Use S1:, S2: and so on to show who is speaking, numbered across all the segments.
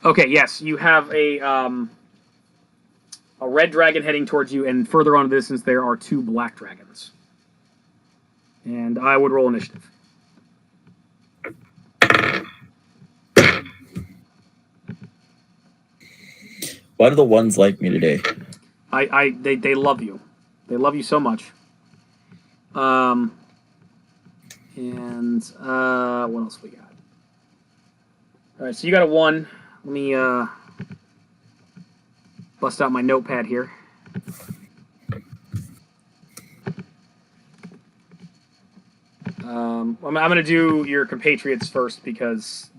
S1: Okay, yes, you have a red dragon heading towards you, and further on in the distance there are 2 black dragons. And I would roll initiative.
S2: Why do the ones like me today?
S1: They love you. They love you so much. And what else we got? All right, so you got a 1. Let me bust out my notepad here. I'm going to do your compatriots first because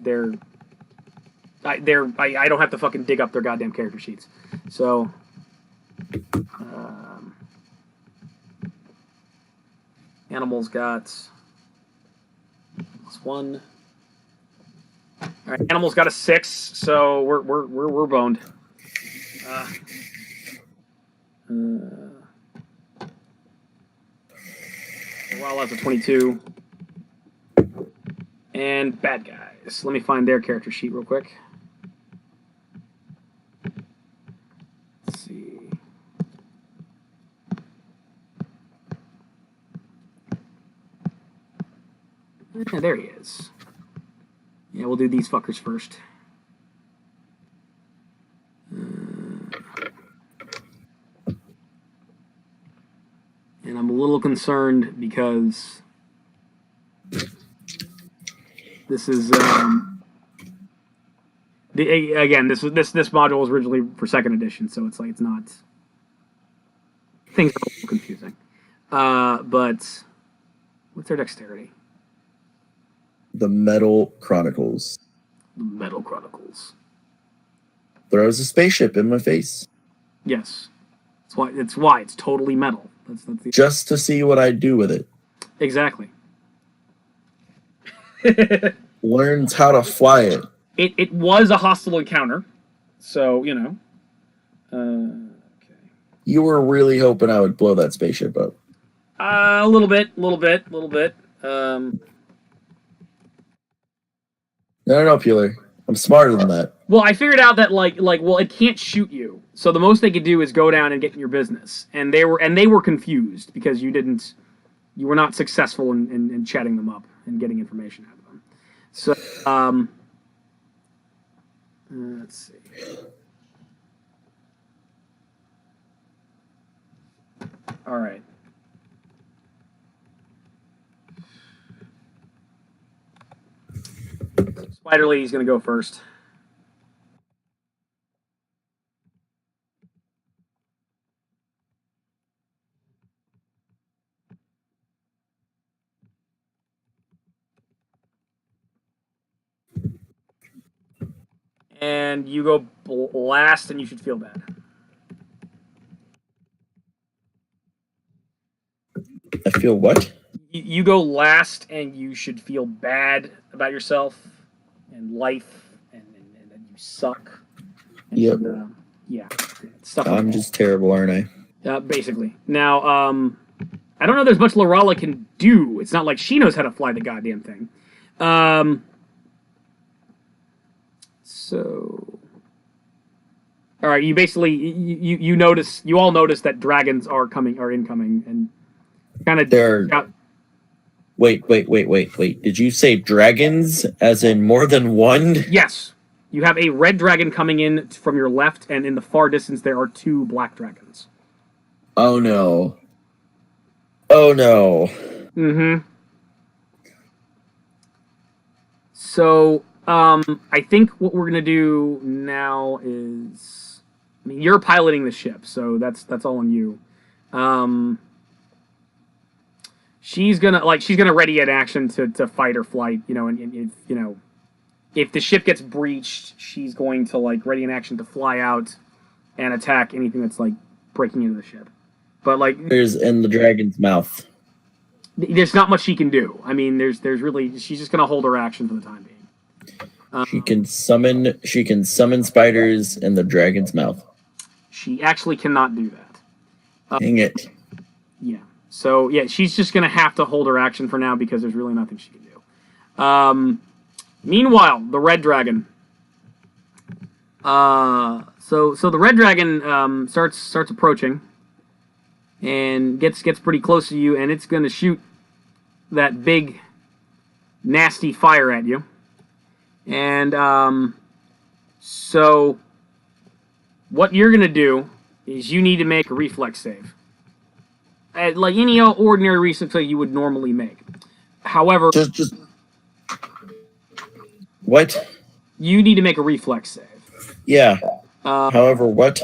S1: I don't have to fucking dig up their goddamn character sheets. So, animals got +1. All right, animals got a 6, so we're boned. Wildlife a 22. And bad guys. Let me find their character sheet real quick. Let's see. Yeah, there he is. Yeah, we'll do these fuckers first. And I'm a little concerned because this is again this module was originally for 2nd edition, so it's like it's not, things are a little confusing. But what's their dexterity?
S2: The Metal Chronicles.
S1: The Metal Chronicles.
S2: Throws a spaceship in my face.
S1: Yes, it's why it's totally metal. That's the...
S2: Just to see what I do with it.
S1: Exactly.
S2: Learns how to fly it.
S1: It was a hostile encounter, so you know. Okay.
S2: You were really hoping I would blow that spaceship up.
S1: A little bit.
S2: No, Peeler. I'm smarter than that.
S1: Well, I figured out that well, it can't shoot you. So the most they could do is go down and get in your business. And they were confused because you were not successful in chatting them up and getting information out of them. So let's see. All right. Spider Lady's going to go first. And you go last, and you should feel bad.
S2: I feel what?
S1: You go last, and you should feel bad about yourself and life, and you suck. And,
S2: yep.
S1: Yeah. Stuff
S2: I'm just terrible, aren't
S1: I? Basically. Now, I don't know there's much Lorala can do. It's not like she knows how to fly the goddamn thing. So, all right. You basically you all notice that dragons are incoming, and kind of
S2: Wait. Did you say dragons as in more than one?
S1: Yes. You have a red dragon coming in from your left, and in the far distance there are 2 black dragons.
S2: Oh no. Oh no.
S1: Mm-hmm. So, I think what we're gonna do now is, I mean, you're piloting the ship, so that's all on you. She's gonna ready an action to fight or flight, and if the ship gets breached, she's going to ready an action to fly out and attack anything that's breaking into the ship. But
S2: there's in the dragon's mouth.
S1: There's not much she can do. I mean, there's really, she's just gonna hold her action for the time being.
S2: She can summon spiders in the dragon's mouth.
S1: She actually cannot do that.
S2: Dang it.
S1: Yeah. So yeah, she's just gonna have to hold her action for now because there's really nothing she can do. Meanwhile, the red dragon. So the red dragon starts approaching, and gets pretty close to you, and it's gonna shoot that big, nasty fire at you. And so what you're gonna do is you need to make a reflex save, like any ordinary reflex save you would normally make. However,
S2: Just what?
S1: you need to make a reflex save.
S2: Yeah. However, what?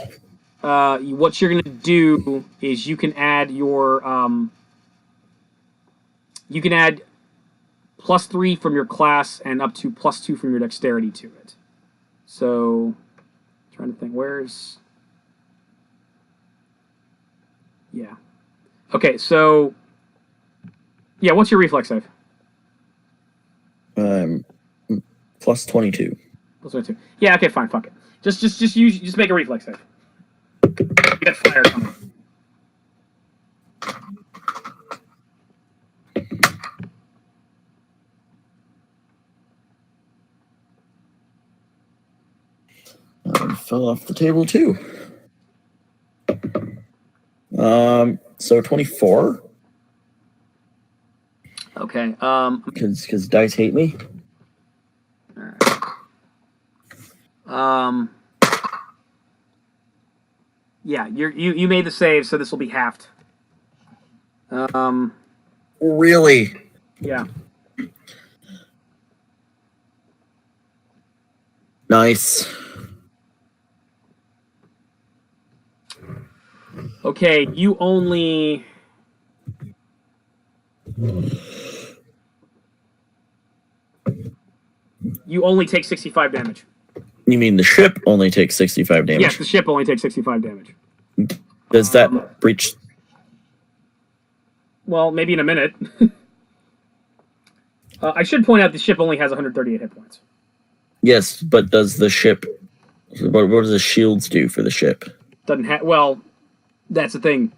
S1: What you're gonna do is you can add your +3 from your class and up to +2 from your dexterity to it. So, trying to think, where's... Yeah. Okay, so... Yeah, what's your reflex save?
S2: +22.
S1: +22. Yeah, okay, fine, fuck it. Just make a reflex save. You got fire coming.
S2: Fell off the table too. So 24.
S1: Okay.
S2: Because dice hate me.
S1: Yeah, you made the save, so this will be halved.
S2: Really?
S1: Yeah.
S2: Nice.
S1: Okay, you only... You only take 65 damage.
S2: You mean the ship only takes 65 damage?
S1: Yes, the ship only takes 65 damage.
S2: Does that breach?
S1: Well, maybe in a minute. I should point out the ship only has 138 hit points.
S2: Yes, but does the ship... What does the shields do for the ship?
S1: Doesn't have... Well, that's the thing.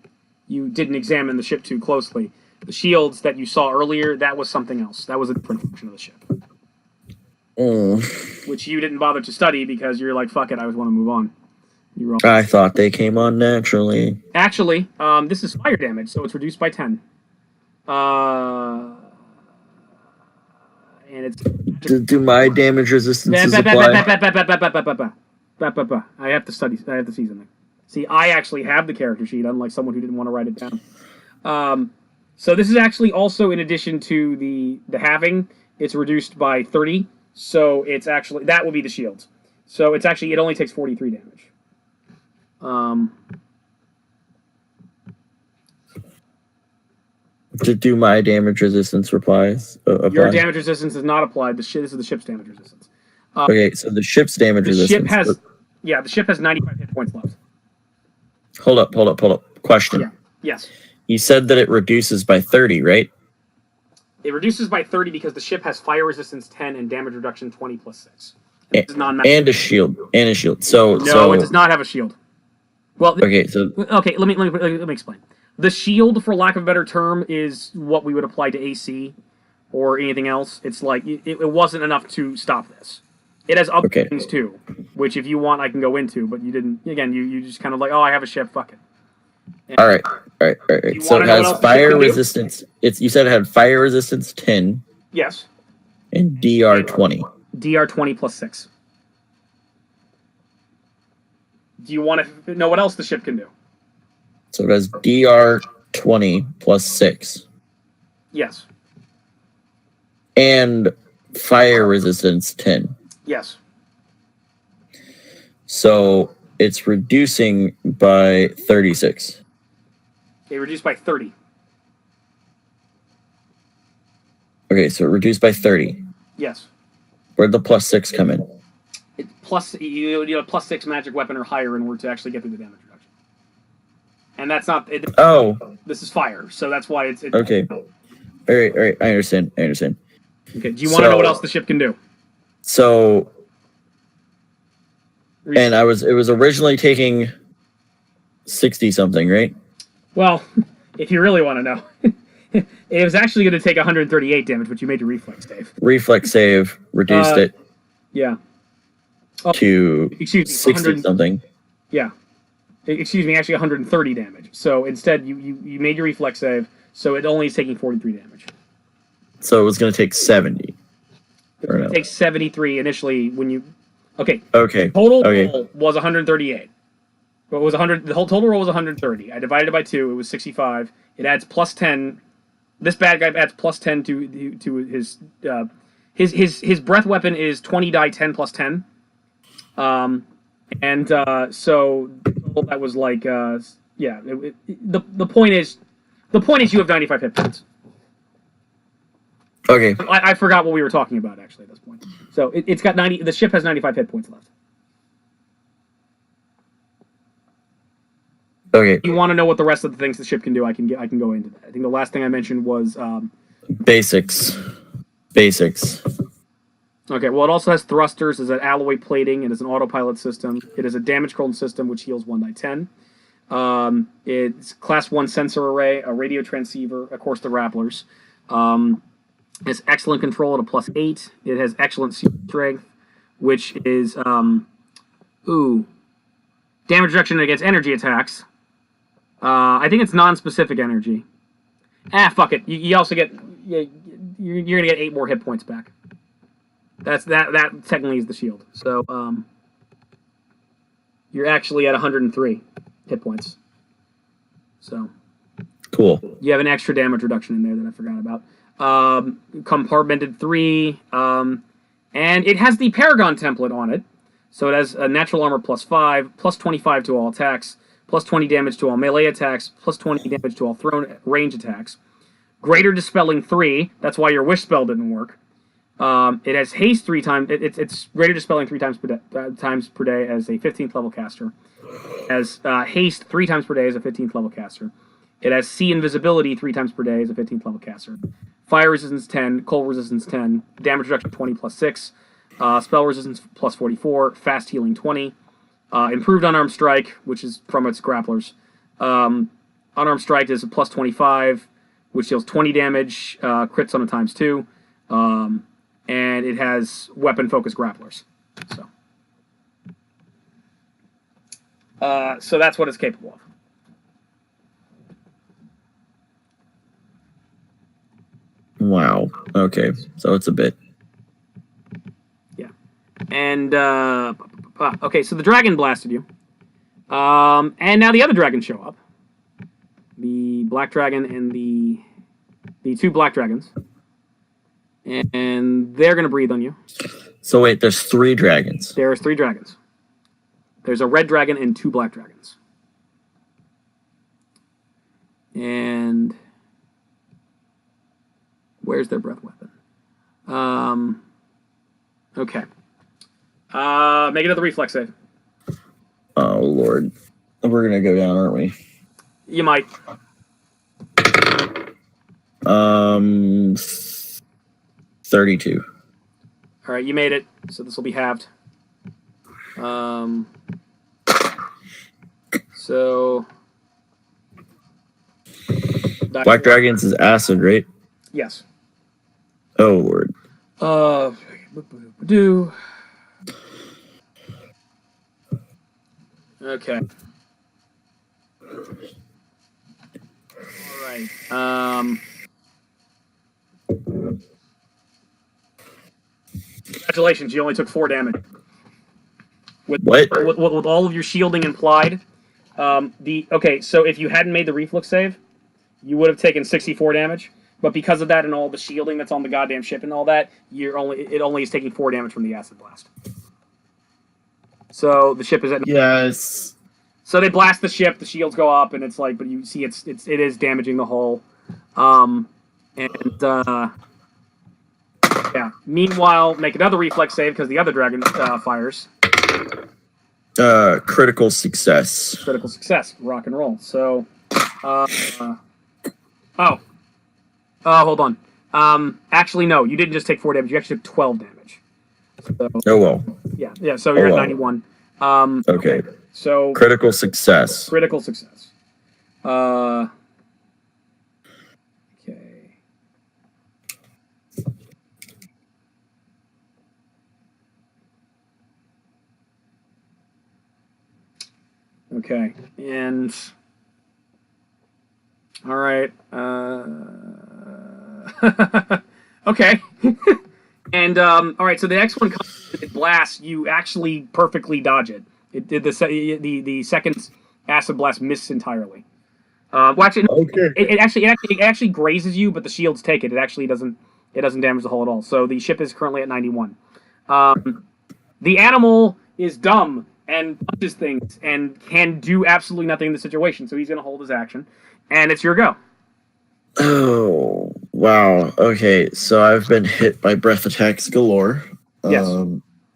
S1: You didn't examine the ship too closely. The shields that you saw earlier, that was something else. That was a different function of the ship. Which you didn't bother to study because you're like, fuck it, I just want to move on.
S2: I thought they came on naturally.
S1: Actually, this is fire damage, so it's reduced by 10. And it's...
S2: Do my damage resistances apply?
S1: I have to study. I have to see something. See, I actually have the character sheet, unlike someone who didn't want to write it down. So this is actually also in addition to the halving. It's reduced by 30. So it's actually... That will be the shield. So it's actually... It only takes 43 damage.
S2: Do my damage resistance apply?
S1: Your damage resistance is not applied. This is the ship's damage resistance.
S2: Okay, so the ship's damage resistance...
S1: the ship has 95 hit points left.
S2: Hold up. Question.
S1: Yeah. Yes.
S2: You said that it reduces by 30, right?
S1: It reduces by 30 because the ship has fire resistance 10 and damage reduction 20 plus 6.
S2: And a shield. So
S1: it does not have a shield. Well,
S2: okay,
S1: let me explain. The shield, for lack of a better term, is what we would apply to AC or anything else. It's like it wasn't enough to stop this. It has other things too, which if you want, I can go into. But you didn't. Again, you just kind of like, oh, I have a ship. Fuck it. And
S2: all right. So it has fire resistance. You said it had fire resistance 10.
S1: Yes.
S2: And DR 20.
S1: DR 20 plus 6. Do you want to know what else the ship can do?
S2: So it has DR 20 plus 6.
S1: Yes.
S2: And fire resistance 10.
S1: Yes.
S2: So it's reducing by 36.
S1: It reduced by 30.
S2: Okay, so it reduced by 30.
S1: Yes.
S2: Where'd the plus 6 come in?
S1: You need a plus 6 magic weapon or higher in order to actually get through the damage reduction. And that's not... This is fire, so that's why it's...
S2: Okay. All right. I understand.
S1: Okay, do you want to know what else the ship can do?
S2: So... And it was originally taking 60-something, right?
S1: Well, if you really want to know. It was actually going to take 138 damage, but you made your reflex save.
S2: Reflex save reduced it.
S1: Yeah.
S2: to
S1: excuse me,
S2: 60 something.
S1: Yeah. Excuse me, actually 130 damage. So instead, you made your reflex save, so it only is taking 43 damage.
S2: So it was going to take 70.
S1: It takes 73 initially when you. Okay.
S2: Okay.
S1: Total roll was 138. But it was 100. The whole total roll was 130. I divided it by 2. It was 65. It adds plus 10. This bad guy adds plus 10 to his breath weapon is 20 die 10 plus 10. So that was like the point is you have 95 hit points.
S2: Okay.
S1: I forgot what we were talking about actually at this point. So it's got 90. The ship has 95 hit points left.
S2: Okay.
S1: If you want to know what the rest of the things the ship can do, I can go into that. I think the last thing I mentioned was
S2: basics.
S1: Okay, well, it also has thrusters, it has alloy plating, it has an autopilot system, it has a damage control system which heals 1 die 10. It's class 1 sensor array, a radio transceiver, of course the Rapplers. It has excellent control at a plus 8. It has excellent strength, which is damage reduction against energy attacks. I think it's non-specific energy. Fuck it. You also get you're gonna get 8 more hit points back. That technically is the shield. So you're actually at 103 hit points. So
S2: cool.
S1: You have an extra damage reduction in there that I forgot about. Compartmented 3, and it has the Paragon template on it. So it has a natural armor plus 5, plus 25 to all attacks, plus 20 damage to all melee attacks, plus 20 damage to all thrown range attacks. Greater Dispelling 3. That's why your wish spell didn't work. It has haste 3 times. It's greater dispelling 3 times per day as a 15th level caster. As haste 3 times per day as a 15th level caster. It has see invisibility 3 times per day as a 15th level caster. Fire resistance 10, cold resistance 10, damage reduction 20 plus 6, spell resistance plus 44, fast healing 20, improved unarmed strike, which is from its grapplers. Unarmed strike is a plus 25, which deals 20 damage, crits on a times 2. And it has weapon-focused grapplers. So that's what it's capable of.
S2: Wow. Okay. So it's a bit.
S1: Yeah. And, okay, so the dragon blasted you. And now the other dragons show up. The black dragon and the 2 black dragons. And they're going to breathe on you.
S2: So wait, there's 3 dragons.
S1: There's 3 dragons. There's a red dragon and 2 black dragons. And where's their breath weapon? Okay. Make another reflex save.
S2: Oh Lord, we're gonna go down, aren't we?
S1: You might.
S2: 32.
S1: All right, you made it. So this will be halved. So
S2: Black Dragons is acid, right?
S1: Yes.
S2: Oh Lord.
S1: Okay. All right. Congratulations, you only took 4 damage. With all of your shielding implied. Okay, so if you hadn't made the reflex save, you would have taken 64 damage. But because of that and all the shielding that's on the goddamn ship and all that, it only is taking 4 damage from the acid blast. So the ship is at
S2: yes.
S1: So they blast the ship, the shields go up, and it's like, but you see it is damaging the hull. Yeah. Meanwhile, make another reflex save because the other dragon fires.
S2: Critical success.
S1: Critical success. Rock and roll. So, hold on. Actually, no, you didn't just take 4 damage. You actually took 12 damage. So,
S2: oh well.
S1: Yeah. So you're at 91.
S2: Okay.
S1: So
S2: critical success.
S1: Critical success. Okay. Okay, and all right. Okay, and all right. So the next one comes with blast. You actually perfectly dodge it. It did the second acid blast miss entirely. Well, actually, no,
S2: Okay.
S1: it actually grazes you, but the shields take it. It doesn't damage the hull at all. So the ship is currently at 91. The animal is dumb and punches things and can do absolutely nothing in the situation. So he's going to hold his action, and it's your go.
S2: Oh, wow. Okay, so I've been hit by breath attacks galore.
S1: Yes.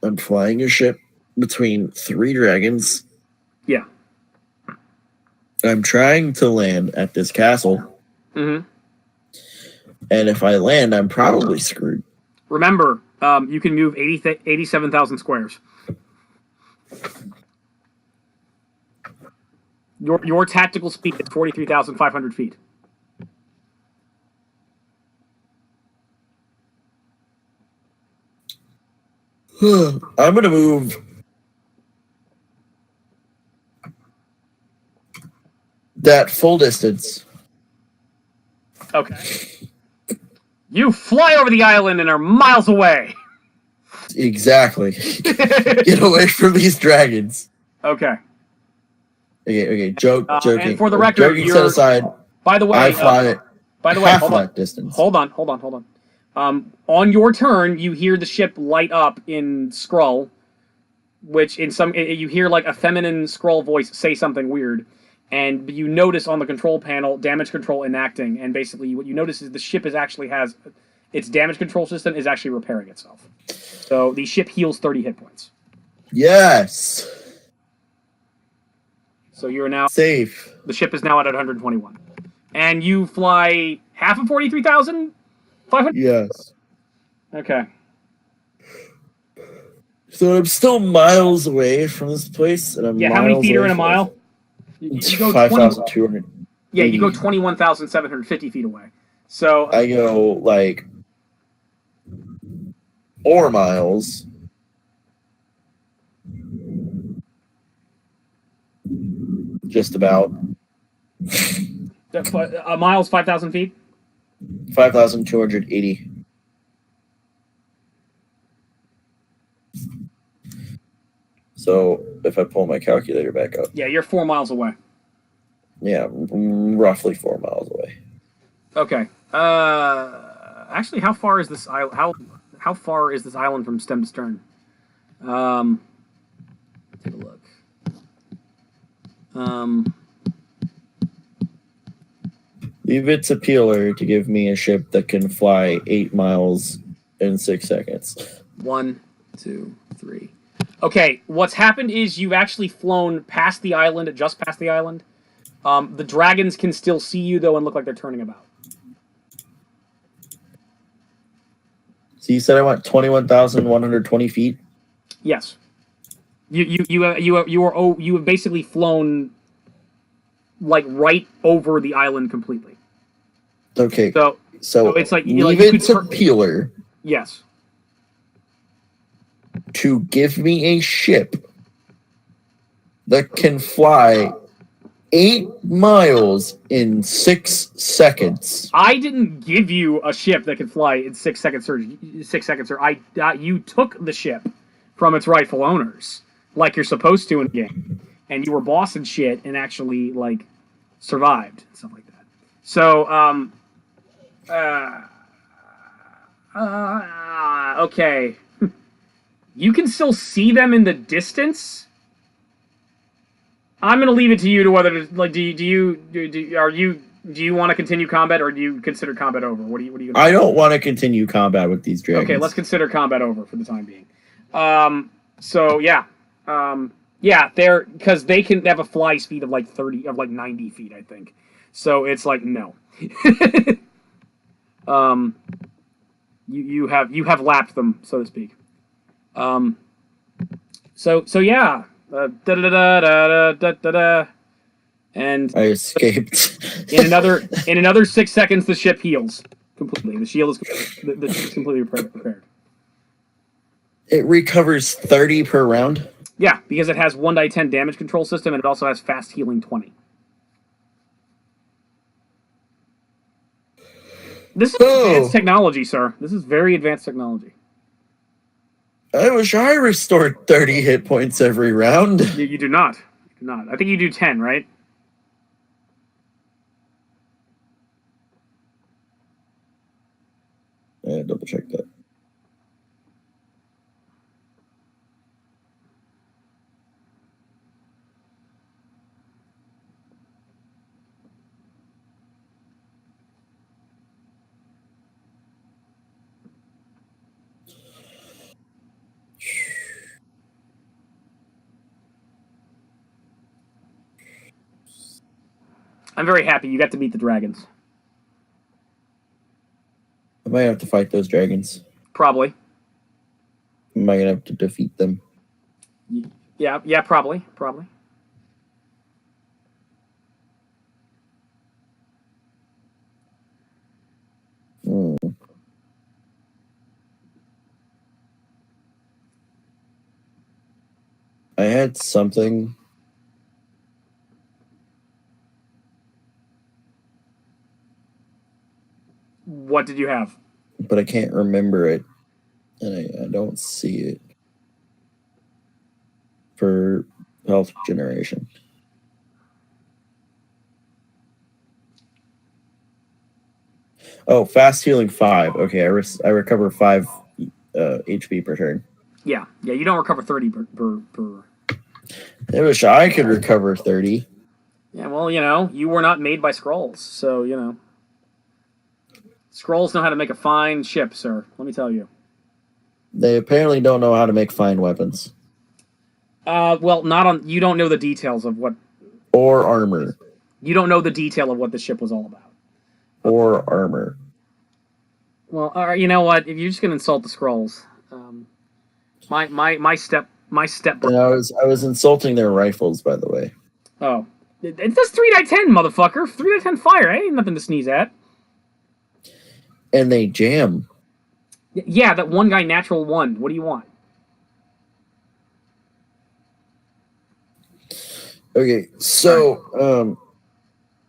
S2: I'm flying a ship between 3 dragons.
S1: Yeah.
S2: I'm trying to land at this castle.
S1: Mm-hmm.
S2: And if I land, I'm probably screwed.
S1: Remember, you can move 87,000 squares. Your tactical speed is 43,500 feet.
S2: I'm going to move that full distance.
S1: Okay. You fly over the island and are miles away.
S2: Exactly. Get away from these dragons.
S1: Okay.
S2: Okay. Joking.
S1: And for the record,
S2: joking set aside.
S1: By the way,
S2: I fly.
S1: By the way,
S2: half that distance.
S1: Hold on. On your turn, you hear the ship light up in Skrull, which you hear like a feminine Skrull voice say something weird, and you notice on the control panel damage control enacting, and basically what you notice is the ship has its damage control system is actually repairing itself. So the ship heals 30 hit points.
S2: Yes.
S1: So you're now
S2: safe.
S1: The ship is now at 121, and you fly half of 43,500.
S2: Yes.
S1: Okay.
S2: So I'm still miles away from this place, and I'm
S1: how many feet are in a mile? You go
S2: 5,200.
S1: Yeah, you go 21,750 feet away. So
S2: I go like 4 miles. Just about.
S1: A mile's 5,000 feet?
S2: 5,280. So if I pull my calculator back up.
S1: Yeah, you're 4 miles away.
S2: Yeah, roughly 4 miles away.
S1: Okay. Actually, how far is this how far is this island from stem to stern? Take a look.
S2: Leave it to Peeler to give me a ship that can fly 8 miles in 6 seconds.
S1: 1, 2, 3. Okay, what's happened is you've actually flown past the island, just past the island. The dragons can still see you, though, and look like they're turning about.
S2: So you said I went 21,120 feet?
S1: Yes. You have basically flown like right over the island completely.
S2: Okay.
S1: So it's like
S2: leave it to Peeler.
S1: Yes.
S2: To give me a ship that can fly 8 miles in 6 seconds.
S1: I didn't give you a ship that can fly in 6 seconds, sir. You took the ship from its rightful owners, like you're supposed to in a game, and you were bossing shit and actually like survived and stuff like that. So, okay. You can still see them in the distance. I'm gonna leave it to you to whether to like. Do you want to continue combat, or do you consider combat over? What do you?
S2: I don't want to continue combat with these dragons.
S1: Okay, let's consider combat over for the time being. So yeah, they're because they can have a fly speed of like 90 feet, I think. So it's like no. You have lapped them, so to speak. So yeah. And
S2: I escaped.
S1: in another 6 seconds, the ship heals completely. The shield is completely repaired.
S2: It recovers 30 per round.
S1: Yeah, because it has 1 die 10 damage control system, and it also has fast healing 20. This is advanced technology, sir. This is very advanced technology.
S2: I wish I restored 30 hit points every round.
S1: You do not. You do not. I think you do 10, right?
S2: Yeah, double check that.
S1: I'm very happy you got to meet the dragons.
S2: I might have to fight those dragons.
S1: Probably.
S2: Am I gonna have to defeat them?
S1: Yeah, probably.
S2: I had something.
S1: What did you have?
S2: But I can't remember it. And I don't see it. For health generation. Oh, fast healing 5. Okay, I recover 5 HP per turn.
S1: Yeah, you don't recover 30 per.
S2: I wish I could recover 30.
S1: Yeah, well, you were not made by Skrulls, so, Skrulls know how to make a fine ship, sir. Let me tell you.
S2: They apparently don't know how to make fine weapons.
S1: Well, not on. You don't know the details of what.
S2: Or armor.
S1: You don't know the detail of what the ship was all about.
S2: Or armor.
S1: Well, all right, you know what? If you're just gonna insult the Skrulls, my step.
S2: And I was insulting their rifles, by the way.
S1: Oh, it does 3 die 10, motherfucker. 3 die 10 fire. Ain't nothing to sneeze at.
S2: And they jam.
S1: Yeah, that one guy natural 1. What do you want?
S2: Okay, so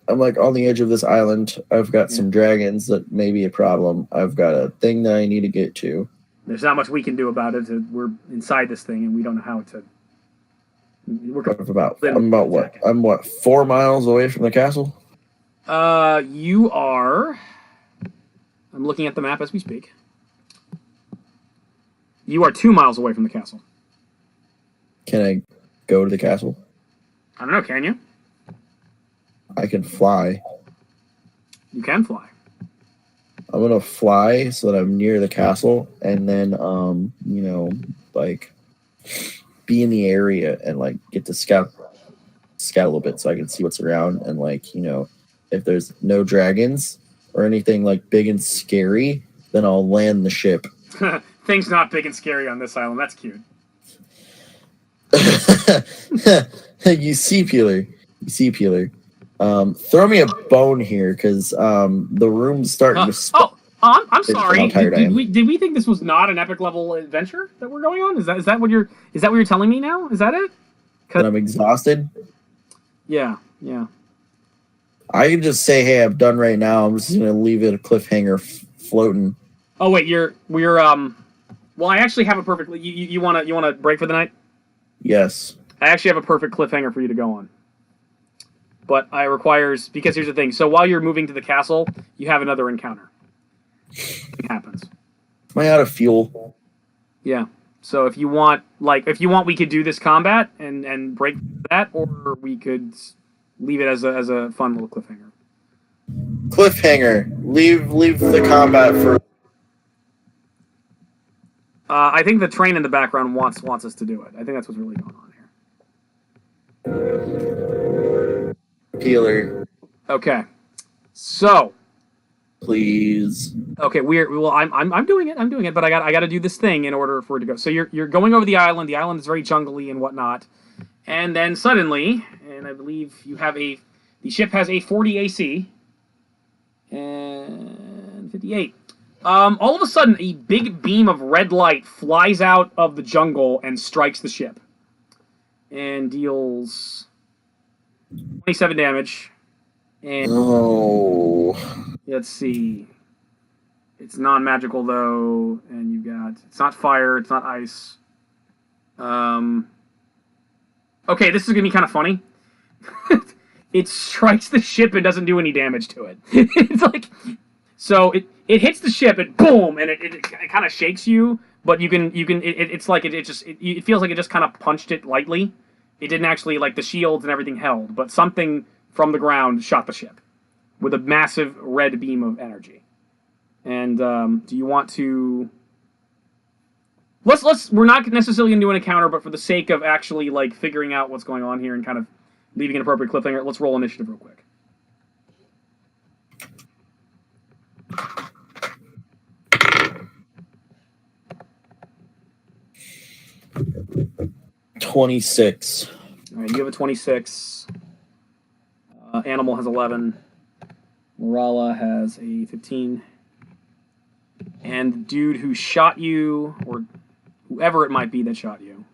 S2: I'm like on the edge of this island. I've got some dragons that may be a problem. I've got a thing that I need to get to.
S1: There's not much we can do about it. We're inside this thing, and we don't know how to.
S2: I'm about what? I'm what? 4 miles away from the castle.
S1: You are. I'm looking at the map as we speak. You are 2 miles away from the castle.
S2: Can I go to the castle?
S1: I don't know. Can you?
S2: I can fly.
S1: You can fly.
S2: I'm gonna fly so that I'm near the castle, and then like be in the area and like get to scout a little bit so I can see what's around, and if there's no dragons or anything like big and scary, then I'll land the ship.
S1: Things not big and scary on this island. That's cute.
S2: You see, Peeler. Throw me a bone here, because the room's starting to.
S1: I'm sorry. Did we think this was not an epic level adventure that we're going on? Is that what you're telling me now? Is that it?
S2: That I'm exhausted.
S1: Yeah.
S2: I can just say, hey, I'm done right now. I'm just gonna leave it a cliffhanger floating.
S1: Oh wait, we're Well, I actually have a perfect. You wanna break for the night?
S2: Yes.
S1: I actually have a perfect cliffhanger for you to go on. But because here's the thing. So while you're moving to the castle, you have another encounter. It happens.
S2: Am I out of fuel?
S1: Yeah. So if you want, we could do this combat and break that, or we could leave it as a fun little cliffhanger.
S2: Cliffhanger. Leave the combat for.
S1: I think the train in the background wants us to do it. I think that's what's really going on here.
S2: Peeler.
S1: Okay. So.
S2: Please.
S1: Okay, I'm doing it, but I got to do this thing in order for it to go. So you're going over the island. The island is very jungly and whatnot, and then suddenly, and I believe the ship has a 40 AC and 58. All of a sudden, a big beam of red light flies out of the jungle and strikes the ship. and deals 27 damage. And let's see. It's non-magical though, and you got it's not fire, it's not ice. Okay, this is gonna be kind of funny. It strikes the ship and doesn't do any damage to it. It's like so it hits the ship and boom, and it kind of shakes you, but it's like it feels like it just kind of punched it lightly. It didn't actually like the shields and everything held, but something from the ground shot the ship with a massive red beam of energy. And do you want to? Let's. We're not necessarily gonna do an encounter, but for the sake of actually like figuring out what's going on here and kind of leaving an appropriate cliffhanger, let's roll initiative real quick.
S2: $26.
S1: All right, you have a 26. Animal has 11. Morala has a 15. And the dude who shot you, or whoever it might be that shot you,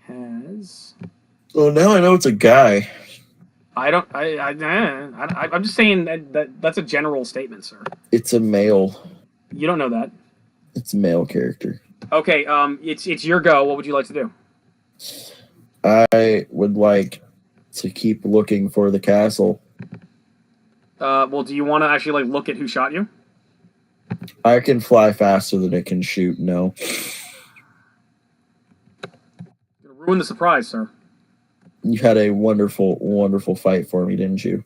S1: has.
S2: Well, now I know it's a guy.
S1: I'm just saying that's a general statement, sir.
S2: It's a male.
S1: You don't know that.
S2: It's a male character.
S1: Okay, it's your go. What would you like to do?
S2: I would like to keep looking for the castle.
S1: Well, do you want to actually like look at who shot you?
S2: I can fly faster than it can shoot. No.
S1: You're gonna ruin the surprise, sir.
S2: You had a wonderful, wonderful fight for me, didn't you?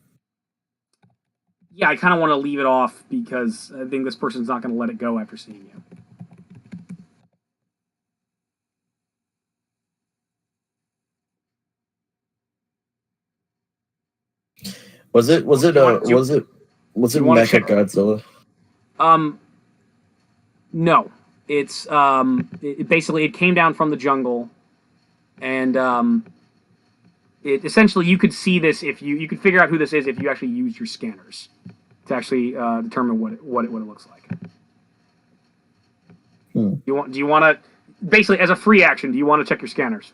S1: Yeah, I kind of want to leave it off because I think this person's not going to let it go after seeing you.
S2: Was it Mecha Godzilla?
S1: No. It's it basically it came down from the jungle, and it essentially you could see this if you could figure out who this is if you actually used your scanners to actually determine what it looks like. Do you want to basically as a free action? Do you want to check your scanners?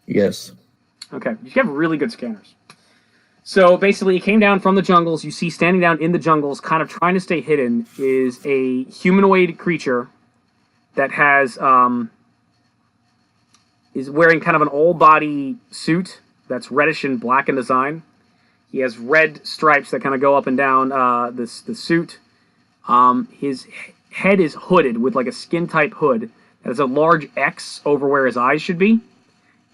S2: Yes.
S1: Okay, you have really good scanners. So basically, it came down from the jungles. You see standing down in the jungles, kind of trying to stay hidden, is a humanoid creature that has is wearing kind of an all body suit that's reddish and black in design. He has red stripes that kind of go up and down the suit. His head is hooded with like a skin type hood that has a large X over where his eyes should be.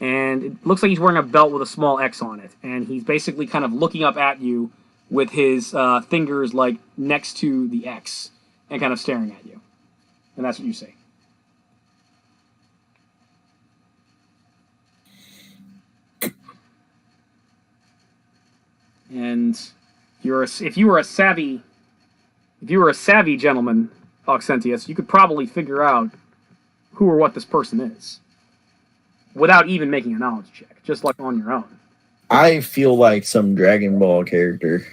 S1: And it looks like he's wearing a belt with a small X on it. And he's basically kind of looking up at you with his fingers like next to the X and kind of staring at you. And that's what you see. And if you were a savvy gentleman, Auxentius, you could probably figure out who or what this person is without even making a knowledge check, just like on your own.
S2: I feel like some Dragon Ball character.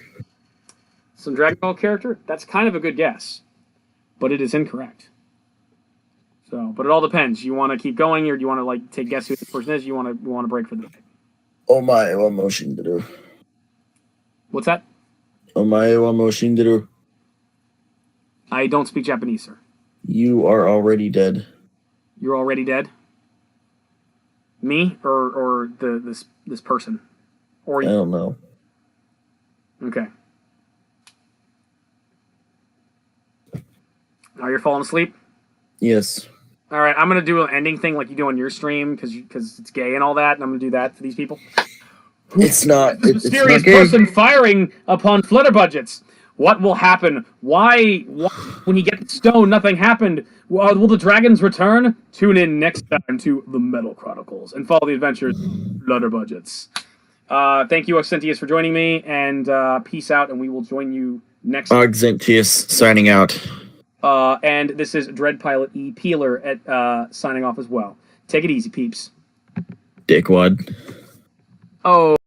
S1: Some Dragon Ball character? That's kind of a good guess, but it is incorrect. So, but it all depends. You want to keep going, or do you want to like take guess who this person is? You want to break for the day?
S2: Omae wa mo shinderu.
S1: What's that?
S2: Omae wa mo shinderu.
S1: I don't speak Japanese, sir.
S2: You are already dead.
S1: You're already dead? Me or this person? Or
S2: I don't know.
S1: Okay. Now you're falling asleep?
S2: Yes.
S1: All right, I'm going to do an ending thing like you do on your stream because it's gay and all that, and I'm going to do that for these people.
S2: It's not.
S1: This mysterious person firing upon flutter budgets. What will happen? Why when you get the stone, nothing happened? Will the dragons return? Tune in next time to the Metal Chronicles and follow the adventures of Flutter Budgets. Thank you, Auxentius, for joining me, and peace out, and we will join you next time.
S2: Auxentius signing out.
S1: And this is Dread Pilot E. Peeler at signing off as well. Take it easy, peeps.
S2: Dickwad.
S1: Oh.